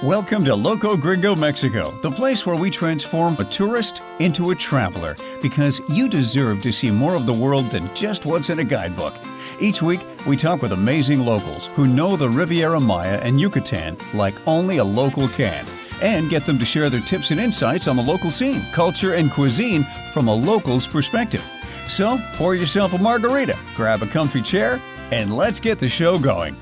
Welcome to Loco, Gringo, Mexico, the place where we transform a tourist into a traveler, because you deserve to see more of the world than just what's in a guidebook. Each week, we talk with amazing locals who know the Riviera Maya and Yucatan like only a local can, and get them to share their tips and insights on the local scene, culture, and cuisine from a local's perspective. So, pour yourself a margarita, grab a comfy chair, and let's get the show going.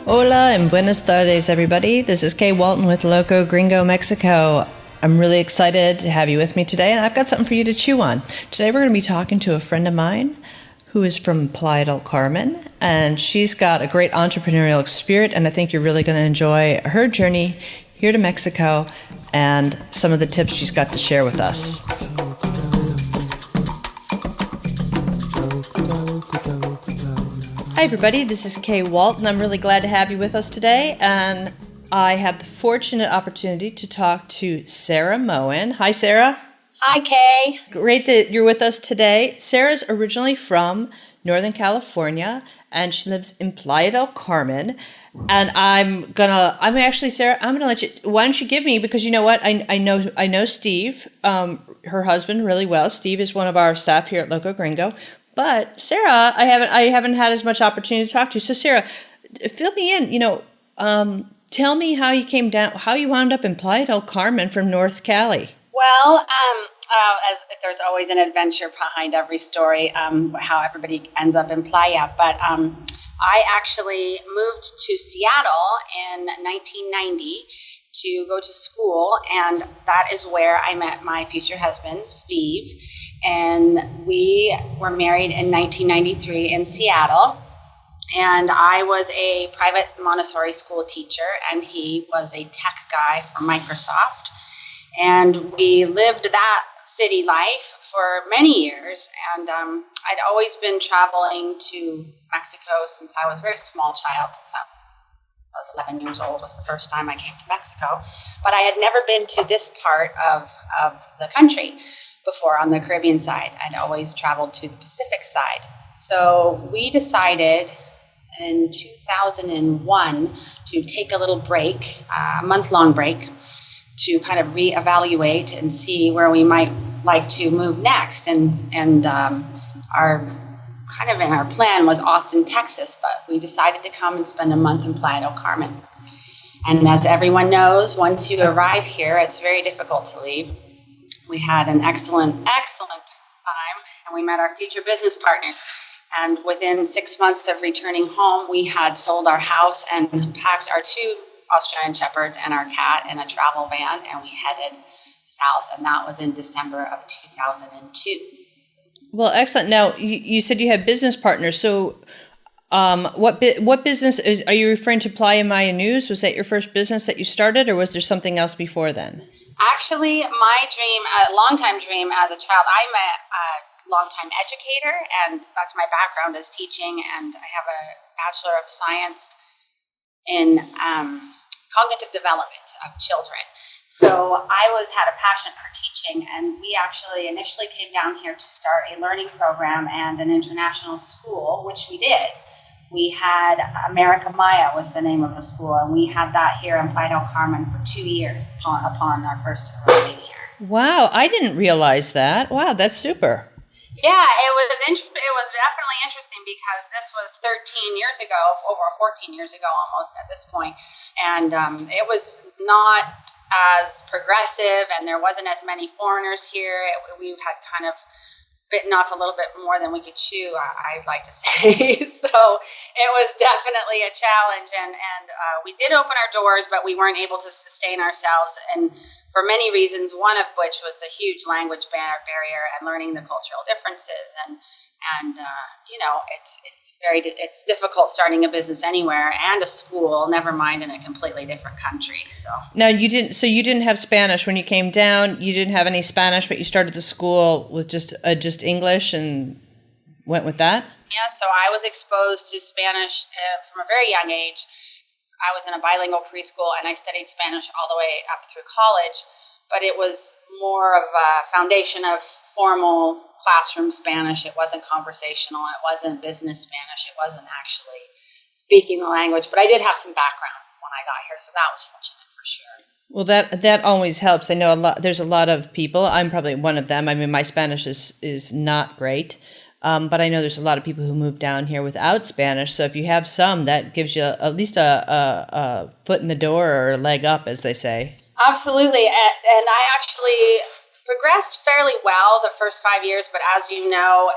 Hola and buenas tardes, everybody. This is Kay Walton with Loco, Gringo, Mexico. I'm really excited to have you with me today, and I've got something for you to chew on. Today we're going to be talking to a friend of mine who is from Playa del Carmen, and she's got a great entrepreneurial spirit, and I think you're really going to enjoy her journey here to Mexico and some of the tips she's got to share with us. Hi everybody, this is Kay Walton. I'm really glad to have you with us today, and I have the fortunate opportunity to talk to Sara Moen. Hi Sara. Hi Kay. Great that you're with us today. Sara's originally from Northern California, and she lives in Playa del Carmen. And Sara, I'm gonna let you. Why don't you give me, because you know what, I know Steve, her husband, really well. Steve is one of our staff here at Loco Gringo. But Sara, I haven't had as much opportunity to talk to. So Sara, fill me in. Tell me how you came down, how you wound up in Playa del Carmen from North Cali. Well, as there's always an adventure behind every story, how everybody ends up in Playa. But I actually moved to Seattle in 1990 to go to school, and that is where I met my future husband, Steve. And we were married in 1993 in Seattle, and I was a private Montessori school teacher, and he was a tech guy for Microsoft. And we lived that city life for many years, and I'd always been traveling to Mexico since I was a very small child. Since I was 11 years old was the first time I came to Mexico, but I had never been to this part of the country before on the Caribbean side. I'd always traveled to the Pacific side. So we decided in 2001 to take a little break, a month-long break, to kind of reevaluate and see where we might like to move next. And our plan was Austin, Texas, but we decided to come and spend a month in Playa del Carmen. And as everyone knows, once you arrive here, it's very difficult to leave. We had an excellent time, and we met our future business partners. And within 6 months of returning home, we had sold our house and packed our 2 Australian Shepherds and our cat in a travel van, and we headed south, and that was in December of 2002. Well, excellent. Now, you said you had business partners. So what business are you referring to? Playa Maya News? Was that your first business that you started, or was there something else before then? Actually, my dream, a longtime dream as a child, I'm a longtime educator, and that's my background is teaching, and I have a Bachelor of Science in cognitive development of children. So I had a passion for teaching, and we actually initially came down here to start a learning program and an international school, which we did. We had Mayakoba was the name of the school, and we had that here in Playa del Carmen for 2 years upon our first arriving here. Wow, I didn't realize that. Wow, that's super. Yeah, it was definitely interesting because this was 13 years ago, over 14 years ago almost at this point, and it was not as progressive, and there wasn't as many foreigners here. We had kind of bitten off a little bit more than we could chew, I'd like to say. So it was definitely a challenge, and we did open our doors, but we weren't able to sustain ourselves, and for many reasons, one of which was the huge language barrier and learning the cultural differences, and it's difficult starting a business anywhere and a school, never mind in a completely different country. So now you didn't have Spanish when you came down. You didn't have any Spanish, but you started the school with just English and went with that. Yeah, so I was exposed to Spanish from a very young age. I was in a bilingual preschool, and I studied Spanish all the way up through college, but it was more of a foundation of formal classroom Spanish. It wasn't conversational. It wasn't business Spanish. It wasn't actually speaking the language, but I did have some background when I got here. So that was fortunate for sure. Well, that always helps. I know there's a lot of people. I'm probably one of them. I mean, my Spanish is not great, but I know there's a lot of people who move down here without Spanish. So if you have some, that gives you at least a foot in the door or a leg up, as they say. Absolutely. And I actually progressed fairly well the first 5 years, but as you know,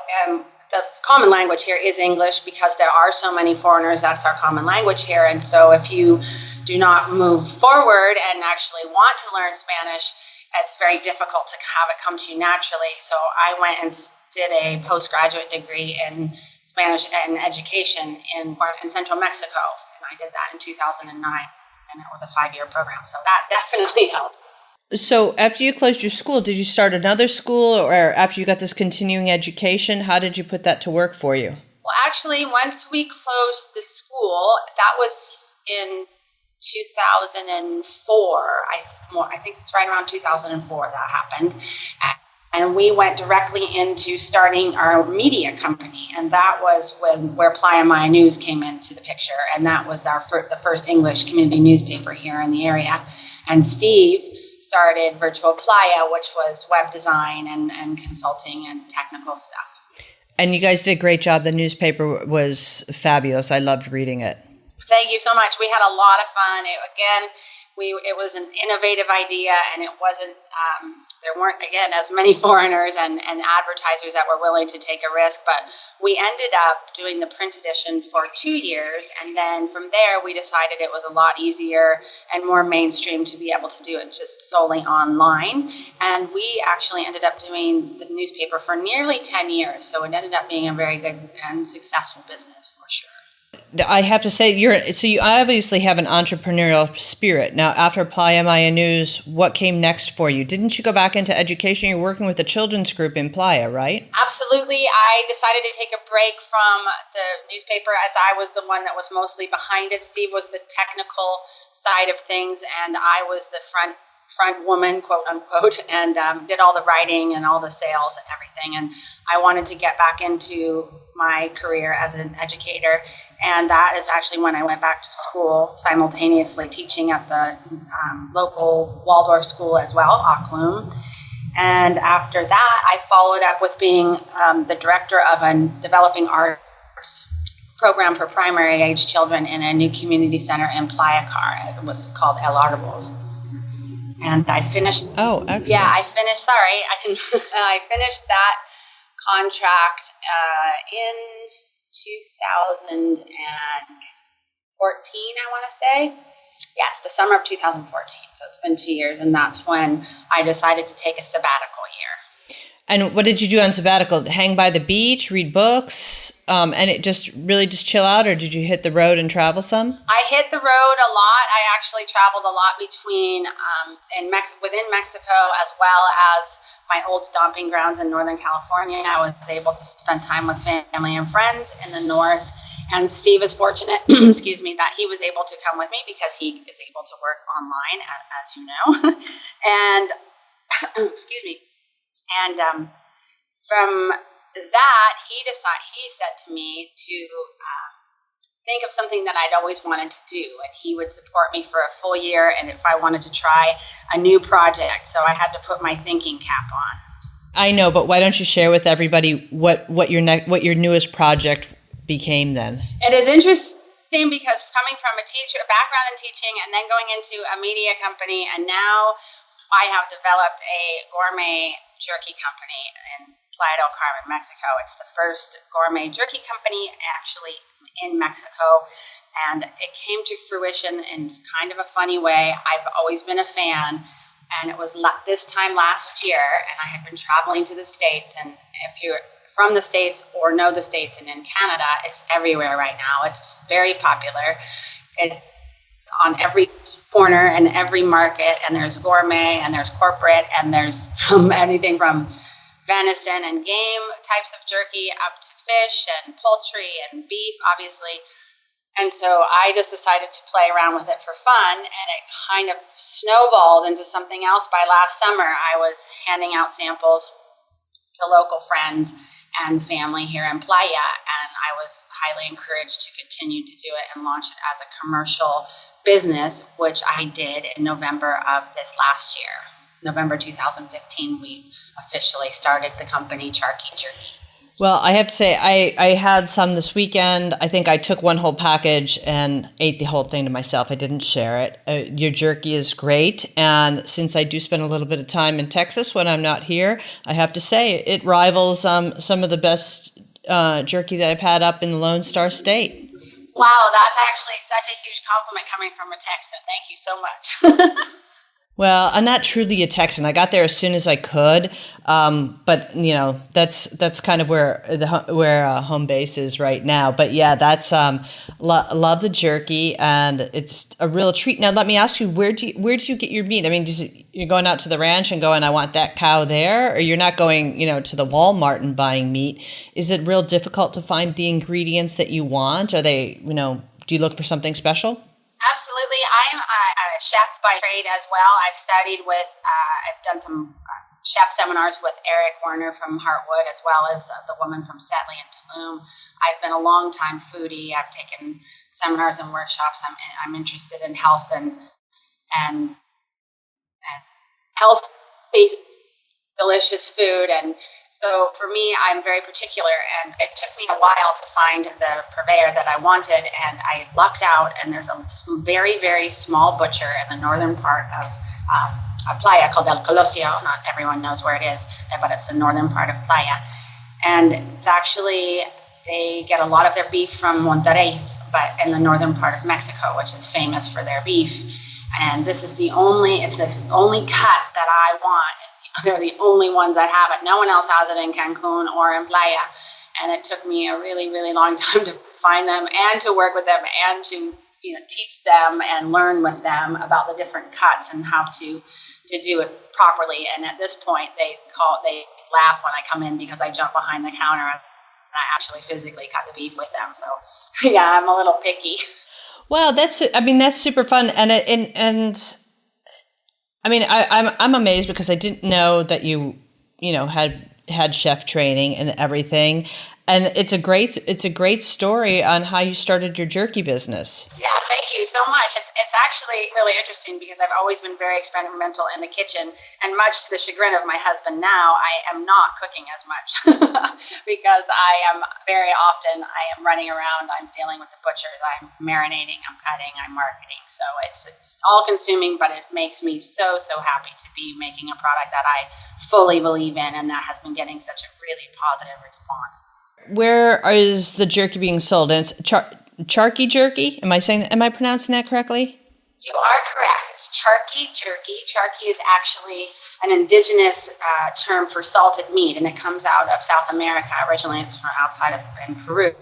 the common language here is English because there are so many foreigners. That's our common language here. And so if you do not move forward and actually want to learn Spanish, it's very difficult to have it come to you naturally. So I went and did a postgraduate degree in Spanish and education in central Mexico. And I did that in 2009. And it was a 5-year program. So that definitely helped. So after you closed your school, did you start another school, or after you got this continuing education, how did you put that to work for you? Well, actually, once we closed the school, that was in 2004. I think it's right around 2004 that happened. And we went directly into starting our media company. And that was where Playa Maya News came into the picture. And that was the first English community newspaper here in the area. And Steve started Virtual Playa, which was web design and consulting and technical stuff. And you guys did a great job. The newspaper was fabulous. I loved reading it. Thank you so much. We had a lot of fun. It was an innovative idea, and it wasn't. There weren't, again, as many foreigners and advertisers that were willing to take a risk. But we ended up doing the print edition for 2 years, and then from there we decided it was a lot easier and more mainstream to be able to do it just solely online. And we actually ended up doing the newspaper for nearly 10 years. So it ended up being a very good and successful business for sure. I have to say, you obviously have an entrepreneurial spirit. Now, after Playa Maya News, what came next for you? Didn't you go back into education? You're working with a children's group in Playa, right? Absolutely. I decided to take a break from the newspaper as I was the one that was mostly behind it. Steve was the technical side of things, and I was the front woman, quote unquote, and did all the writing and all the sales and everything. And I wanted to get back into my career as an educator. And that is actually when I went back to school, simultaneously teaching at the local Waldorf school as well, Auckland. And after that, I followed up with being the director of a developing arts program for primary age children in a new community center in Playa Car. It was called El Arbol. And I finished. Oh, excellent. Yeah, I finished that contract in 2014, I want to say. Yes, the summer of 2014. So it's been 2 years, and that's when I decided to take a sabbatical year. And what did you do on sabbatical? Hang by the beach, read books, and it just chill out, or did you hit the road and travel some? I hit the road a lot. I actually traveled a lot between within Mexico as well as my old stomping grounds in Northern California. I was able to spend time with family and friends in the north. And Steve is fortunate, excuse me, that he was able to come with me because he is able to work online, as you know. And excuse me. And from that, he said to me to think of something that I'd always wanted to do, and he would support me for a full year, and if I wanted to try a new project. So I had to put my thinking cap on. I know, but why don't you share with everybody what your newest project became then? It is interesting because coming from a background in teaching, and then going into a media company, and now I have developed a gourmet jerky company in Playa del Carmen, Mexico. It's the first gourmet jerky company actually in Mexico, and it came to fruition in kind of a funny way. I've always been a fan, and it was this time last year, and I had been traveling to the States, and if you're from the States or know the States, and in Canada, it's everywhere right now. It's very popular. It's on every corner and every market, and there's gourmet and there's corporate, and there's anything from venison and game types of jerky up to fish and poultry and beef, obviously. And so I just decided to play around with it for fun, and it kind of snowballed into something else. By last summer, I was handing out samples to local friends and family here in Playa, and I was highly encouraged to continue to do it and launch it as a commercial business, which I did in November of this last year. November 2015, we officially started the company Ch'arki Jerky. Well, I have to say, I had some this weekend. I think I took one whole package and ate the whole thing to myself. I didn't share it. Your jerky is great. And since I do spend a little bit of time in Texas when I'm not here, I have to say it rivals some of the best jerky that I've had up in the Lone Star State. Wow, that's actually such a huge compliment coming from a Texan. Thank you so much. Well, I'm not truly a Texan. I got there as soon as I could, but that's kind of where home base is right now. But yeah, that's love the jerky, and it's a real treat. Now, let me ask you, where do you get your meat? I mean, you're going out to the ranch and going, I want that cow there, or you're not going, to the Walmart and buying meat. Is it real difficult to find the ingredients that you want? Are they, do you look for something special? Absolutely. I'm a chef by trade as well. I've studied with, I've done some chef seminars with Eric Werner from Heartwood, as well as the woman from Setley and Tulum. I've been a long-time foodie. I've taken seminars and workshops. I'm interested in health and health-based delicious food. And so for me, I'm very particular, and it took me a while to find the purveyor that I wanted, and I lucked out, and there's a very, very small butcher in the northern part of Playa called El Colosio. Not everyone knows where it is, but it's the northern part of Playa. And it's actually, they get a lot of their beef from Monterrey, but in the northern part of Mexico, which is famous for their beef. And this is the only cut that I want. They're the only ones that have it. No one else has it in Cancun or in Playa. And it took me a really, really long time to find them and to work with them and to teach them and learn with them about the different cuts and how to do it properly. And at this point, they laugh when I come in because I jump behind the counter and I actually physically cut the beef with them. So yeah, I'm a little picky. Well, that's super fun. I'm amazed because I didn't know that you had chef training and everything, and it's a great story on how you started your jerky business. Yeah, thank you so much. It's actually really interesting because I've always been very experimental in the kitchen, and much to the chagrin of my husband now, I am not cooking as much because I am running around, I'm dealing with the butchers, I'm marinating, I'm cutting, I'm marketing. So it's all consuming, but it makes me so, so happy to be making a product that I fully believe in and that has been getting such a really positive response. Where is the jerky being sold? And it's Ch'arki Jerky? Am I pronouncing that correctly? You are correct. It's Ch'arki Jerky. Ch'arki is actually an indigenous term for salted meat, and it comes out of South America. Originally, it's from outside of in Peru.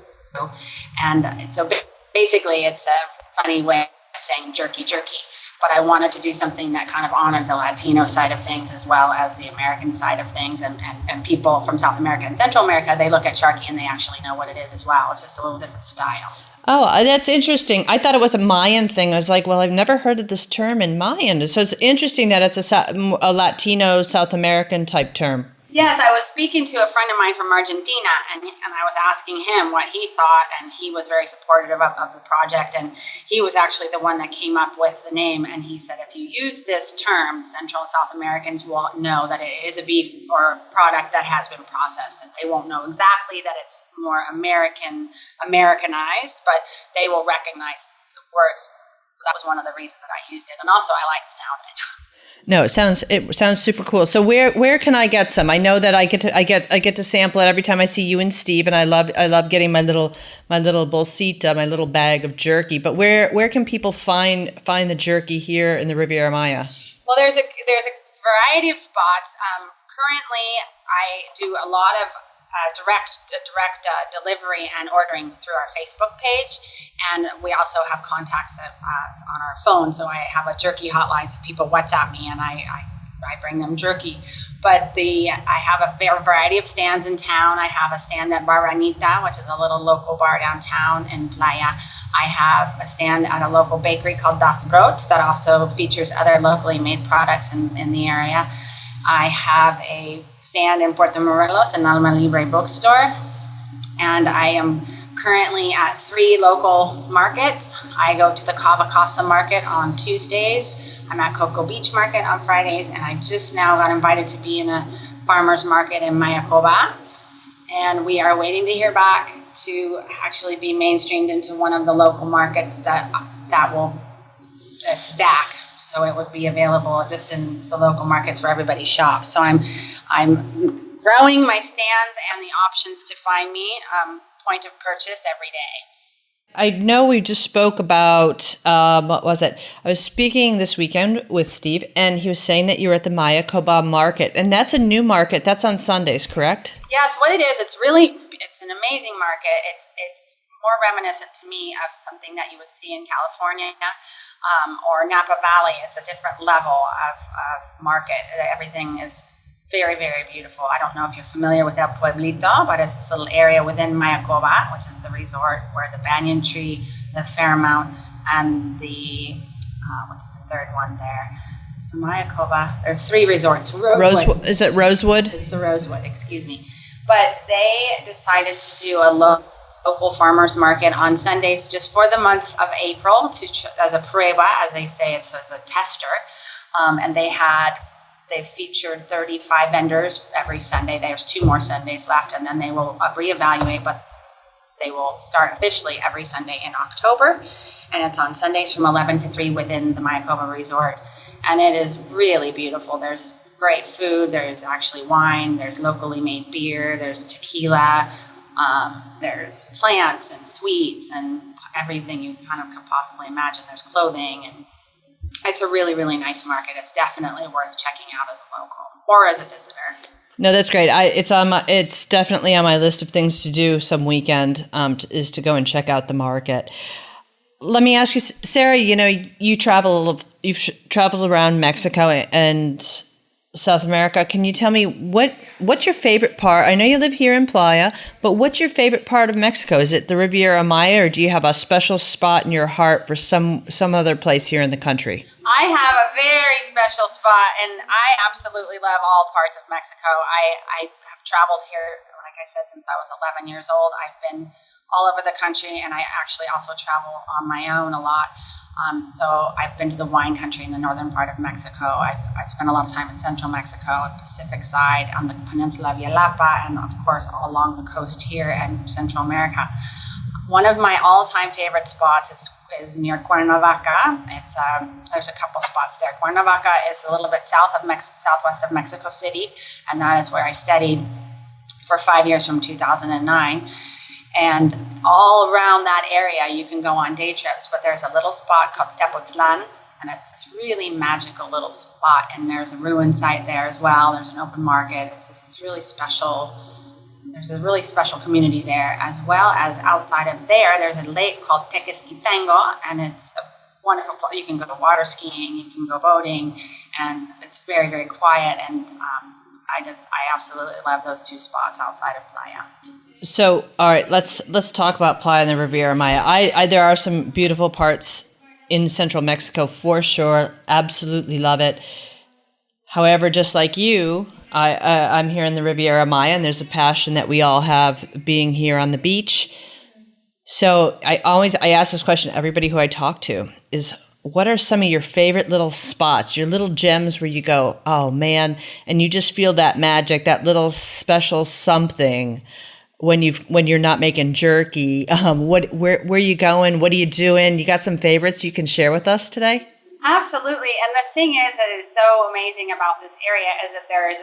And so basically, it's a funny way of saying jerky. But I wanted to do something that kind of honored the Latino side of things as well as the American side of things. And people from South America and Central America, they look at Ch'arki and they actually know what it is as well. It's just a little different style. Oh, that's interesting. I thought it was a Mayan thing. I was like, well, I've never heard of this term in Mayan. So it's interesting that it's a Latino, South American type term. Yes, I was speaking to a friend of mine from Argentina, and I was asking him what he thought, and he was very supportive of the project, and he was actually the one that came up with the name, and he said, if you use this term, Central and South Americans will know that it is a beef or product that has been processed, and they won't know exactly that it's more Americanized, but they will recognize the words. So that was one of the reasons that I used it, and also I like the sound of it. No, it sounds super cool. So where can I get some? I know that I get to sample it every time I see you and Steve, and I love getting my little bolsita, my little bag of jerky. But where can people find the jerky here in the Riviera Maya? Well, there's a variety of spots. Currently, I do a lot of direct delivery and ordering through our Facebook page, and we also have contacts on our phone. So I have a jerky hotline, so people WhatsApp me, and I bring them jerky. But I have a variety of stands in town. I have a stand at Bar Ranita, which is a little local bar downtown in Playa. I have a stand at a local bakery called Das Brot that also features other locally made products in the area. I have a stand in Puerto Morelos, an Alma Libre bookstore, and I am currently at 3 local markets. I go to the Cava Casa market on Tuesdays. I'm at Cocoa Beach Market on Fridays, and I just now got invited to be in a farmer's market in Mayakoba. And we are waiting to hear back to actually be mainstreamed into one of the local markets that's DAC. So it would be available just in the local markets where everybody shops. So I'm growing my stands and the options to find me point of purchase every day. I know we just spoke about, what was it? I was speaking this weekend with Steve, and he was saying that you were at the Mayakoba market, and that's a new market. That's on Sundays, correct? Yes, what it is, it's an amazing market. It's more reminiscent to me of something that you would see in California or Napa Valley. It's a different level of market. Everything is very, very beautiful. I don't know if you're familiar with El Pueblito, but it's this little area within Mayakoba, which is the resort where the banyan tree, the Fairmount, and the, what's the third one there? It's the Mayakoba. There's 3 resorts. Rosewood. Is it Rosewood? It's the Rosewood, excuse me. But they decided to do a local farmers market on Sundays just for the month of April as a prueba, as they say, it's as a tester. And they featured 35 vendors every Sunday. There's 2 more Sundays left, and then they will reevaluate, but they will start officially every Sunday in October. And it's on Sundays from 11 to 3 within the Mayakoba Resort. And it is really beautiful. There's great food. There's actually wine. There's locally made beer. There's tequila. There's plants and sweets and everything you kind of could possibly imagine. There's clothing, and it's a really, really nice market. It's definitely worth checking out as a local or as a visitor. No, that's great. It's definitely on my list of things to do some weekend, is to go and check out the market. Let me ask you, Sarah, you've traveled around Mexico and South America. Can you tell me what's your favorite part? I know you live here in Playa, but what's your favorite part of Mexico? Is it the Riviera Maya, or do you have a special spot in your heart for some other place here in the country? I have a very special spot, and I absolutely love all parts of Mexico. I have traveled here, like I said, since I was 11 years old. I've been all over the country, and I actually also travel on my own a lot. So I've been to the wine country in the northern part of Mexico. I've spent a lot of time in central Mexico, Pacific side, on the peninsula of Yelapa, and of course all along the coast here in Central America. One of my all-time favorite spots is near Cuernavaca. There's a couple spots there. Cuernavaca is a little bit southwest of Mexico City, and that is where I studied for 5 years from 2009. And all around that area, you can go on day trips, but there's a little spot called Tepoztlan, and it's this really magical little spot, and there's a ruin site there as well. There's an open market. It's just this really special, there's a really special community there, as well as outside of there, there's a lake called Tequesquitengo, and it's a wonderful place. You can go water skiing, you can go boating, and it's very, very quiet, and I absolutely love those 2 spots outside of Playa. So, all right, let's talk about Playa and the Riviera Maya. There are some beautiful parts in central Mexico for sure. Absolutely love it. However, just like you, I'm here in the Riviera Maya, and there's a passion that we all have being here on the beach. So I ask this question to everybody who I talk to is, what are some of your favorite little spots, your little gems where you go, oh man, and you just feel that magic, that little special something when you're not making jerky? Where are you going? What are you doing? You got some favorites you can share with us today? Absolutely. And the thing is that is so amazing about this area is that there's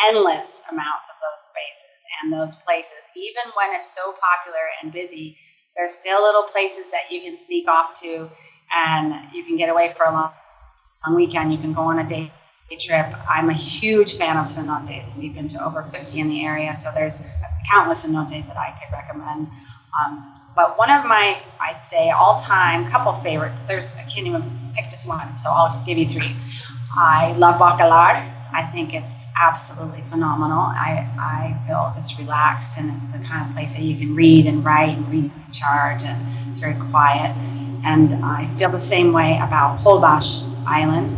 endless amounts of those spaces and those places. Even when it's so popular and busy, there's still little places that you can sneak off to, and you can get away for a long weekend. You can go on a day trip. I'm a huge fan of cenotes. We've been to over 50 in the area, so there's countless cenotes that I could recommend. But one of my, I'd say, all-time couple favorites, I can't even pick just one, so I'll give you 3. I love Bakalar. I think it's absolutely phenomenal. I feel just relaxed, and it's the kind of place that you can read and write and recharge, and it's very quiet. And I feel the same way about Holbox Island.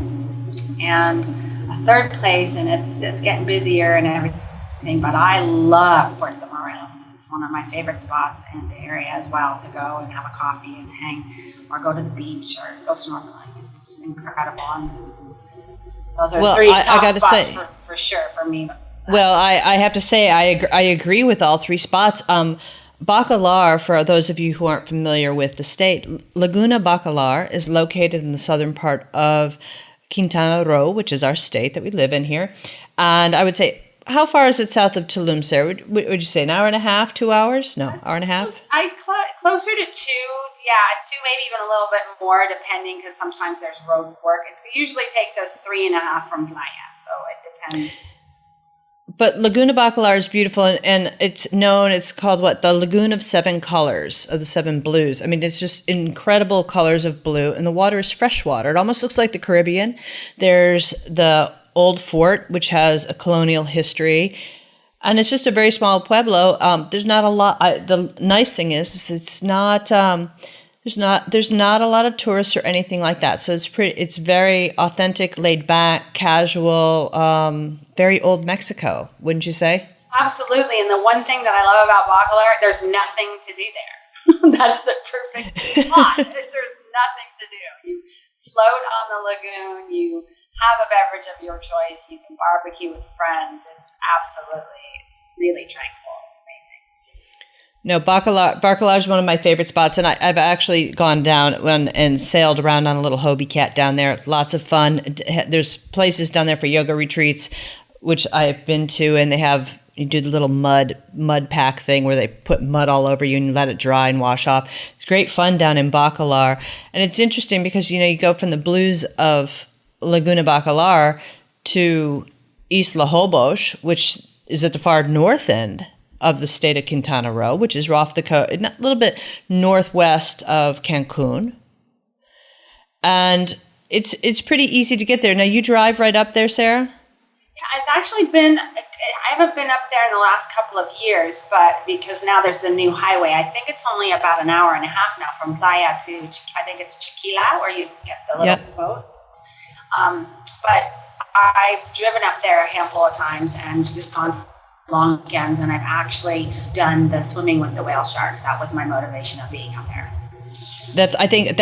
And a third place, and it's getting busier and everything, but I love Puerto Morelos. It's one of my favorite spots in the area as well, to go and have a coffee and hang, or go to the beach or go snorkeling. It's incredible. And those are three top spots for sure for me. Well, I have to say I agree with all three spots. Bakalar, for those of you who aren't familiar with the state, Laguna Baccala is located in the southern part of Quintana Roo, which is our state that we live in here. And I would say, how far is it south of Tulum, Sarah? Would you say an hour and a half, 2 hours? No, hour and a half? Closer to 2, 2, maybe even a little bit more, depending, because sometimes there's road work. It usually takes us 3.5 from Playa, so it depends. But Laguna Baccala is beautiful, and it's called what? The Lagoon of Seven Colors, of the Seven Blues. I mean, it's just incredible colors of blue, and the water is fresh water. It almost looks like the Caribbean. There's the old fort, which has a colonial history, and it's just a very small pueblo. There's not a lot. The nice thing is it's not. There's not a lot of tourists or anything like that. So it's very authentic, laid back, casual, very old Mexico, wouldn't you say? Absolutely. And the one thing that I love about Bakalar, there's nothing to do there. That's the perfect spot. There's nothing to do. You float on the lagoon, you have a beverage of your choice, you can barbecue with friends. It's absolutely really tranquil. No, Bakalar is one of my favorite spots, and I've actually gone down and sailed around on a little Hobie cat down there. Lots of fun. There's places down there for yoga retreats, which I've been to, and you do the little mud pack thing where they put mud all over you and you let it dry and wash off. It's great fun down in Bakalar, and it's interesting because you go from the blues of Laguna Baccala to Isla Hobo, which is at the far north end of the state of Quintana Roo, which is off the coast, a little bit northwest of Cancun. And it's pretty easy to get there. Now, you drive right up there, Sarah? Yeah, it's actually I haven't been up there in the last couple of years, but because now there's the new highway. I think it's only about an hour and a half now from Playa to, I think it's Chiquila, where you get the little boat. But I've driven up there a handful of times and just gone long weekends, and I've actually done the swimming with the whale sharks. That was my motivation of being up there. I think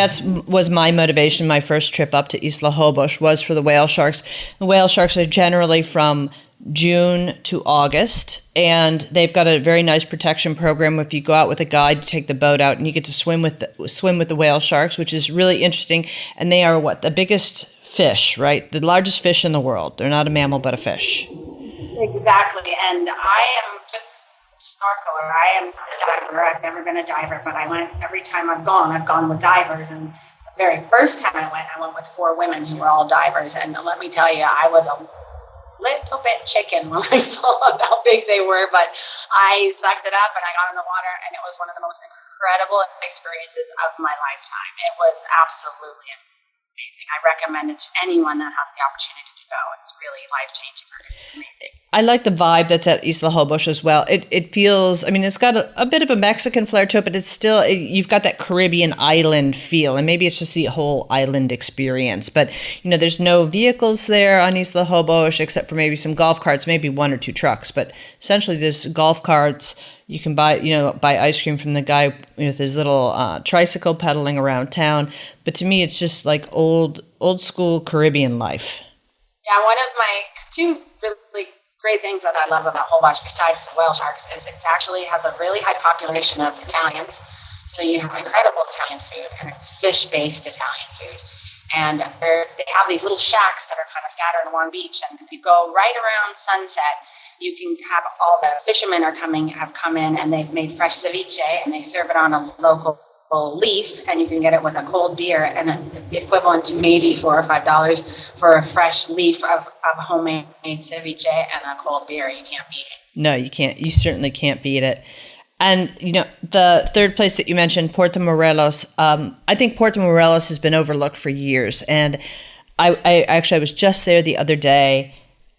was my motivation. My first trip up to Isla Hobo was for the whale sharks. The whale sharks are generally from June to August, and they've got a very nice protection program. If you go out with a guide, you take the boat out, and you get to swim with the whale sharks, which is really interesting. And they are the biggest fish, right? The largest fish in the world. They're not a mammal, but a fish. Exactly, and I am just a snorkeler. I am not a diver. I've never been a diver, but every time I've gone with divers. And the very first time I went with 4 women who were all divers. And let me tell you, I was a little bit chicken when I saw how big they were, but I sucked it up and I got in the water, and it was one of the most incredible experiences of my lifetime. It was absolutely amazing. I recommend it to anyone that has the opportunity to go. It's really life-changing. It's amazing. I like the vibe that's at Isla Hobo as well. It feels, it's got a bit of a Mexican flair to it, but it's still, you've got that Caribbean island feel, and maybe it's just the whole island experience. But, there's no vehicles there on Isla Hobo except for maybe some golf carts, maybe 1 or 2 trucks. But essentially there's golf carts. You can buy ice cream from the guy with his little tricycle pedaling around town. But to me, it's just like old school Caribbean life. Yeah, one of my 2 really great things that I love about Holbox, besides the whale sharks, is it actually has a really high population of Italians. So you have incredible Italian food, and it's fish-based Italian food. And they have these little shacks that are kind of scattered along the beach. And if you go right around sunset, you can have all the fishermen have come in, and they've made fresh ceviche, and they serve it on a local leaf, and you can get it with a cold beer, and the equivalent to maybe $4 or $5 for a fresh leaf of homemade ceviche and a cold beer. You can't beat it. No, you can't. You certainly can't beat it. And, the third place that you mentioned, Puerto Morelos, I think Puerto Morelos has been overlooked for years. And I was just there the other day,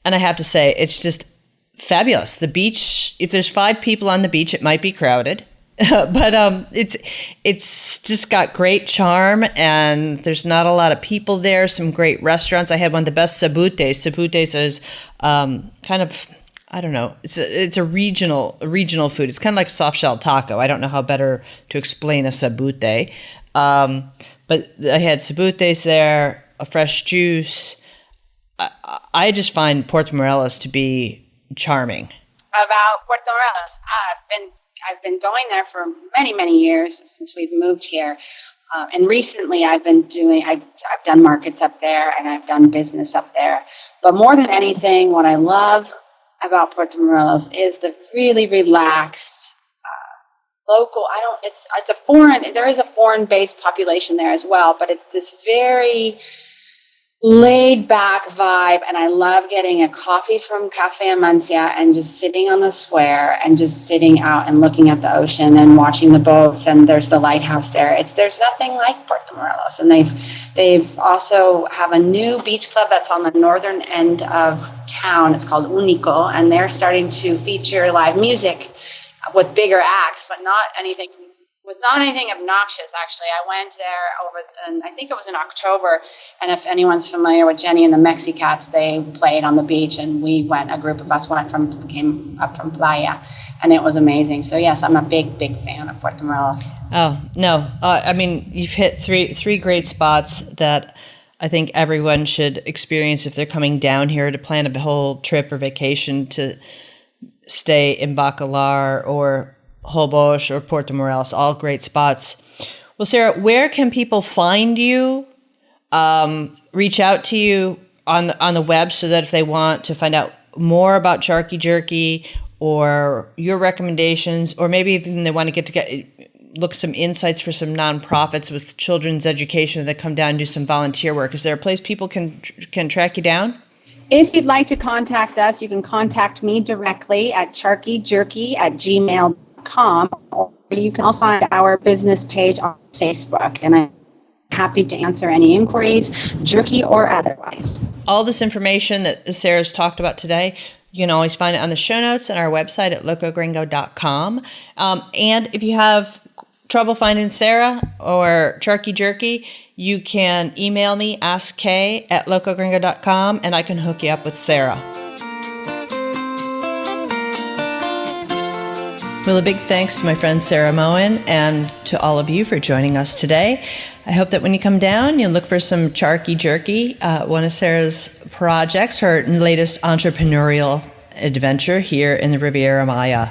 and I have to say, it's just fabulous. The beach, if there's 5 people on the beach, it might be crowded. But it's just got great charm, and there's not a lot of people there. Some great restaurants. I had one of the best sabutes. Sabutes is kind of I don't know. It's a regional food. It's kind of like soft shell taco. I don't know how better to explain a sabute. But I had sabutes there, a fresh juice. I just find Puerto Morelos to be charming. About Puerto Morelos, I've been going there for many, many years since we've moved here. And recently I've done markets up there and I've done business up there. But more than anything, what I love about Puerto Morelos is the really relaxed, local. There is a foreign-based population there as well, but it's this very laid back vibe, and I love getting a coffee from Cafe Amancia and just sitting on the square and just sitting out and looking at the ocean and watching the boats, and there's the lighthouse there. There's nothing like Puerto Morelos, and they've also have a new beach club that's on the northern end of town. It's called Unico, and they're starting to feature live music with bigger acts, but not anything obnoxious. Actually, I went there and I think it was in October. And if anyone's familiar with Jenny and the Mexicats, they played on the beach, and a group of us came up from Playa, and it was amazing. So yes, I'm a big fan of Puerto Morelos. Oh no, I mean, you've hit three great spots that I think everyone should experience if they're coming down here to plan a whole trip or vacation to stay in Bakalar or Hobos or Puerto Morelos, all great spots. Well, Sara, where can people find you, reach out to you on the web, so that if they want to find out more about Ch'arki Jerky or your recommendations, or maybe even they want to look some insights for some nonprofits with children's education that come down and do some volunteer work, is there a place people can track you down? If you'd like to contact us, you can contact me directly at ch'arkijerky@gmail.com, or you can also find our business page on Facebook, and I'm happy to answer any inquiries, jerky or otherwise. All this information that Sara's talked about today, you can always find it on the show notes on our website at locogringo.com. And if you have trouble finding Sara or Ch'arki Jerky, you can email me, askk@locogringo.com, and I can hook you up with Sara. Well, a big thanks to my friend Sara Moen and to all of you for joining us today. I hope that when you come down, you'll look for some Ch'arki Jerky, one of Sara's projects, her latest entrepreneurial adventure here in the Riviera Maya.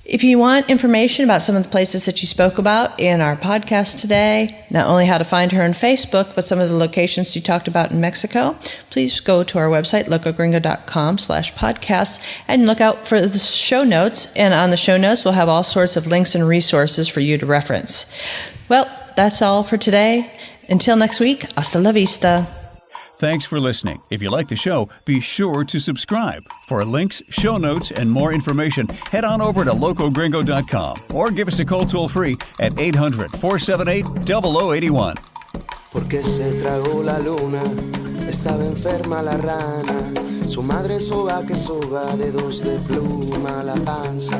If you want information about some of the places that she spoke about in our podcast today, not only how to find her on Facebook, but some of the locations she talked about in Mexico, please go to our website, locogringo.com/podcasts, and look out for the show notes. And on the show notes, we'll have all sorts of links and resources for you to reference. Well, that's all for today. Until next week, hasta la vista. Thanks for listening. If you like the show, be sure to subscribe. For links, show notes, and more information, head on over to locogringo.com or give us a call toll-free at 800-478-0081. Porque se tragó la luna, estaba enferma la rana, su madre soba que soba, dedos de pluma la panza,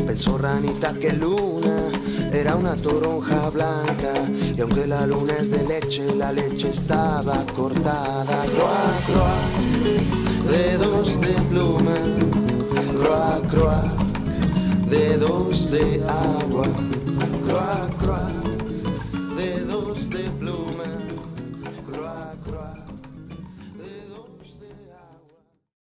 pensó ranita que luna era una toronja blanca, y aunque la luna es de leche, la leche estaba cortada. Croa, croa, dedos de pluma, croa, croa, dedos de agua, croa, croa.